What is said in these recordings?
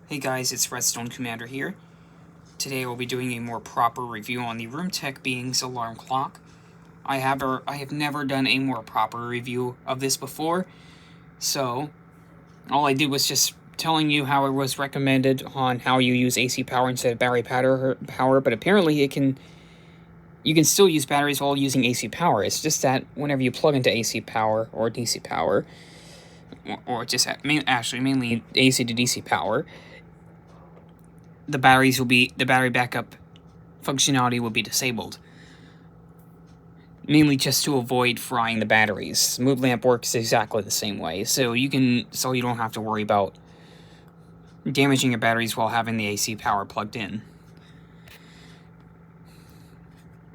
Hey guys, it's Redstone Commander here. Today we'll be doing a more proper review on the RoomTech beingz alarm clock. I have never done a more proper review of this before, so all I did was just telling you how it was recommended on how you use AC power instead of battery power, but apparently you can still use batteries while using AC power. It's just that whenever you plug into AC power or DC power, or just mainly AC to DC power, the battery backup functionality will be disabled. Mainly just to avoid frying the batteries. Mood lamp works exactly the same way, so you don't have to worry about damaging your batteries while having the AC power plugged in.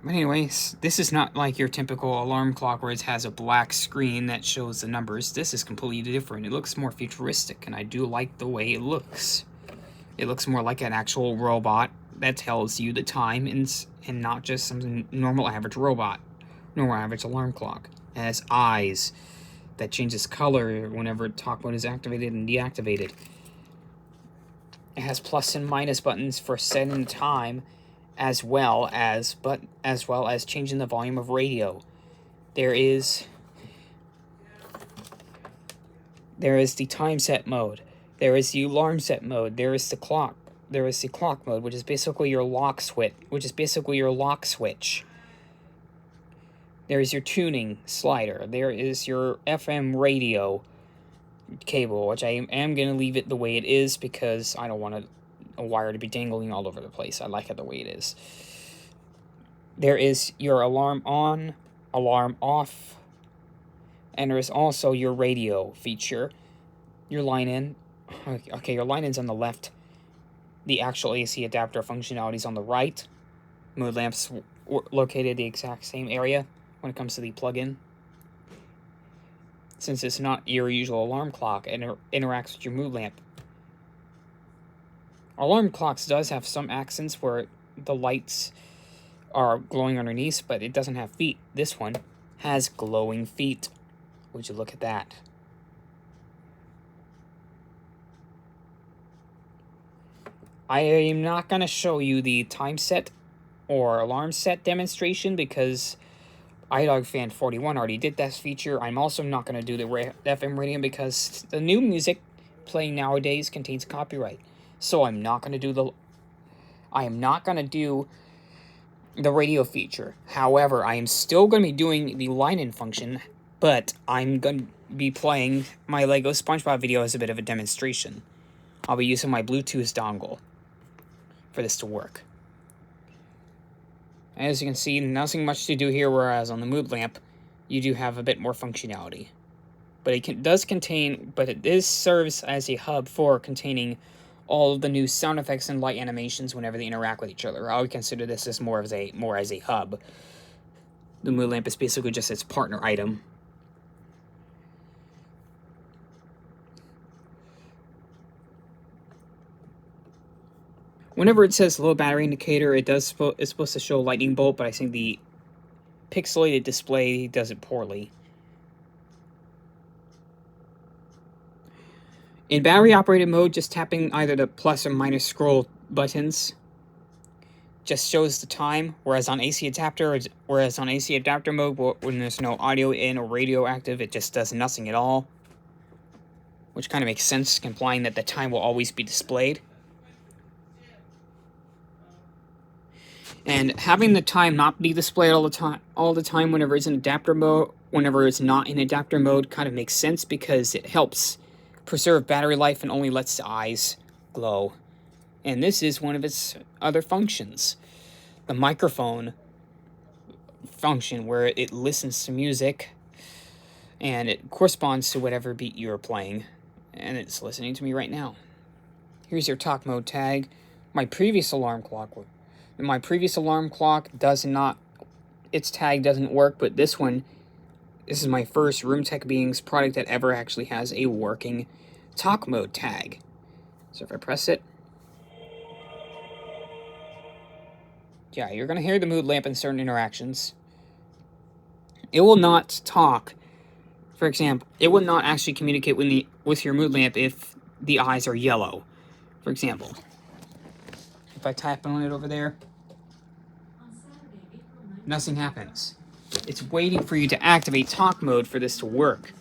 But anyways, this is not like your typical alarm clock where it has a black screen that shows the numbers. This is completely different. It looks more futuristic, and I do like the way it looks. It looks more like an actual robot that tells you the time and not just some normal average alarm clock. It has eyes that changes color whenever talk mode is activated and deactivated. It has plus and minus buttons for setting time, as well as changing the volume of radio. There is the time set mode. There is the alarm set mode. There is the clock mode, which is basically your lock switch. There is your tuning slider. There is your FM radio cable, which I am going to leave it the way it is because I don't want a wire to be dangling all over the place. I like it the way it is. There is your alarm on, alarm off, and there is also your radio feature. Your line in. Okay, your line in's on the left. The actual AC adapter functionality is on the right. Mood lamps located the exact same area when it comes to the plug-in. Since it's not your usual alarm clock, it interacts with your mood lamp. Alarm clocks does have some accents where the lights are glowing underneath, but it doesn't have feet. This one has glowing feet. Would you look at that? I am not going to show you the time set or alarm set demonstration because iDogFan41 already did that feature. I'm also not going to do the FM radio because the new music playing nowadays contains copyright. So I'm not going to do the radio feature. However, I am still going to be doing the line-in function, but I'm going to be playing my Lego SpongeBob video as a bit of a demonstration. I'll be using my Bluetooth dongle for this to work. As you can see, nothing much to do here, whereas on the mood lamp, you do have a bit more functionality. But it serves as a hub for containing all of the new sound effects and light animations whenever they interact with each other. I would consider this as more as a hub. The mood lamp is basically just its partner item. Whenever it says low battery indicator, it's supposed to show lightning bolt, but I think the pixelated display does it poorly. In battery operated mode, just tapping either the plus or minus scroll buttons just shows the time, whereas on AC adapter mode, when there's no audio in or radio active, it just does nothing at all. Which kind of makes sense, implying that the time will always be displayed. And having the time not be displayed all the time whenever it's in adapter mode, whenever it's not in adapter mode, kind of makes sense because it helps preserve battery life and only lets the eyes glow. And this is one of its other functions. The microphone function, where it listens to music and it corresponds to whatever beat you're playing. And it's listening to me right now. Here's your talk mode tag. My previous alarm clock its tag doesn't work, but this is my first RoomTech beingz product that ever actually has a working talk mode tag. So if I press it, yeah, you're going to hear the mood lamp in certain interactions. It will not talk. For example, it will not actually communicate with your mood lamp if the eyes are yellow. For example, if I tap on it over there, nothing happens. It's waiting for you to activate talk mode for this to work.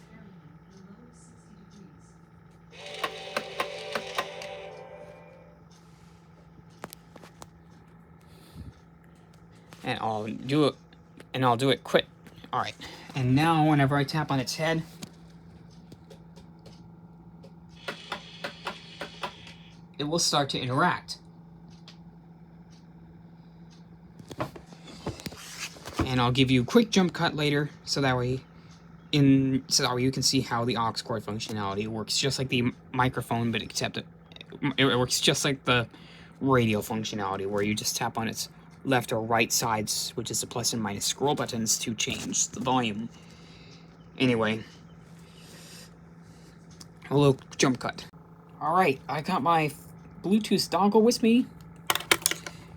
And I'll do it quick. All right. And now whenever I tap on its head, it will start to interact. And I'll give you a quick jump cut later, so that way you can see how the aux cord functionality works, just like the microphone, but except it works just like the radio functionality, where you just tap on its left or right sides, which is the plus and minus scroll buttons, to change the volume. Anyway, a little jump cut. Alright, I got my Bluetooth dongle with me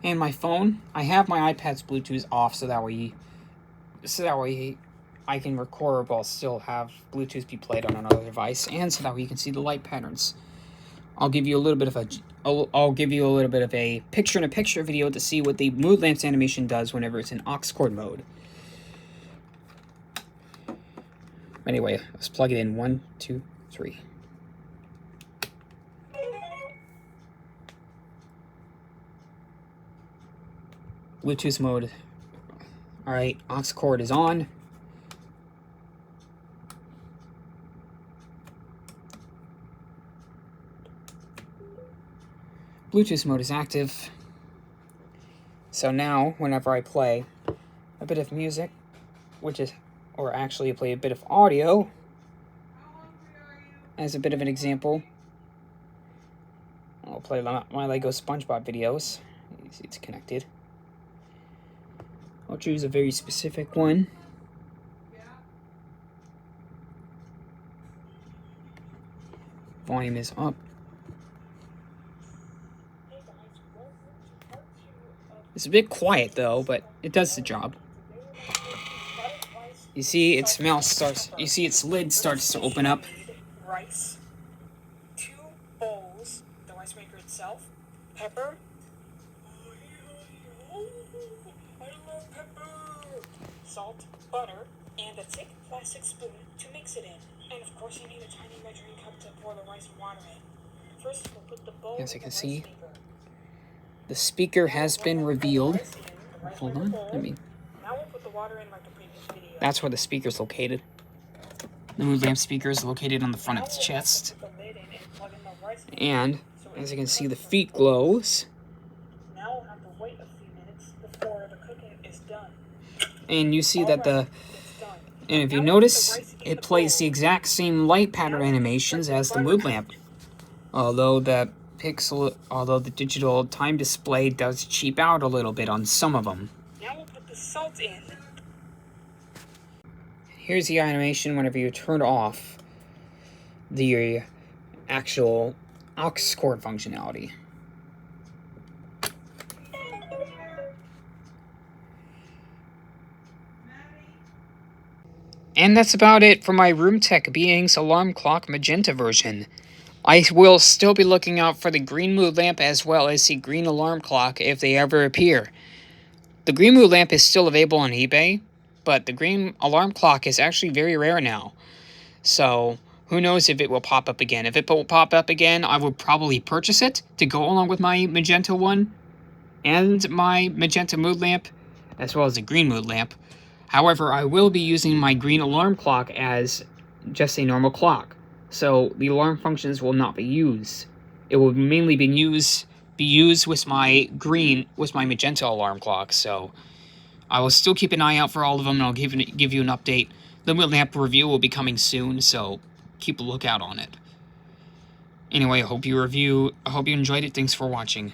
and my phone. I have my iPad's Bluetooth off so that way I can record while still have Bluetooth be played on another device, and so that way you can see the light patterns. I'll give you a little bit of a picture-in-a-picture video to see what the mood lamps animation does whenever it's in aux cord mode. Anyway, let's plug it in. 1, 2, 3. Bluetooth mode. Alright, aux cord is on. Bluetooth mode is active. So now, whenever I play a bit of music, or actually play a bit of audio, as a bit of an example, I'll play my Lego SpongeBob videos. You see it's connected. I'll choose a very specific one. Volume is up. It's a bit quiet though, but it does the job. You see its lid starts to open up. Rice, 2 bowls, the rice maker itself, pepper. I love pepper. Salt, butter, and a thick plastic spoon to mix it in. And of course you need a tiny measuring cup to pour the rice and water in. First we'll put the bowl As you in can the see, rice maker. the speaker has been revealed. Hold on, Now we'll put the water in like the previous video. That's where the speaker's located. The mood lamp speaker is located on the front of its chest. And, as you can see, the feet glows. Now we'll have to wait a few minutes before the cooking is done. And you see that and if you notice, it plays the exact same light pattern animations as the mood lamp. Although the digital time display does cheap out a little bit on some of them. Now we'll put the salt in. Here's the animation whenever you turn off the actual aux cord functionality. And that's about it for my Room Tech beingz alarm clock magenta version. I will still be looking out for the green mood lamp as well as the green alarm clock if they ever appear. The green mood lamp is still available on eBay, but the green alarm clock is actually very rare now. So, who knows if it will pop up again. If it will pop up again, I would probably purchase it to go along with my magenta one and my magenta mood lamp, as well as the green mood lamp. However, I will be using my green alarm clock as just a normal clock. So the alarm functions will not be used. It will mainly be used with my magenta alarm clock. So I will still keep an eye out for all of them, and I'll give you an update. The mood lamp review will be coming soon, so keep a lookout on it. Anyway, I hope you enjoyed it. Thanks for watching.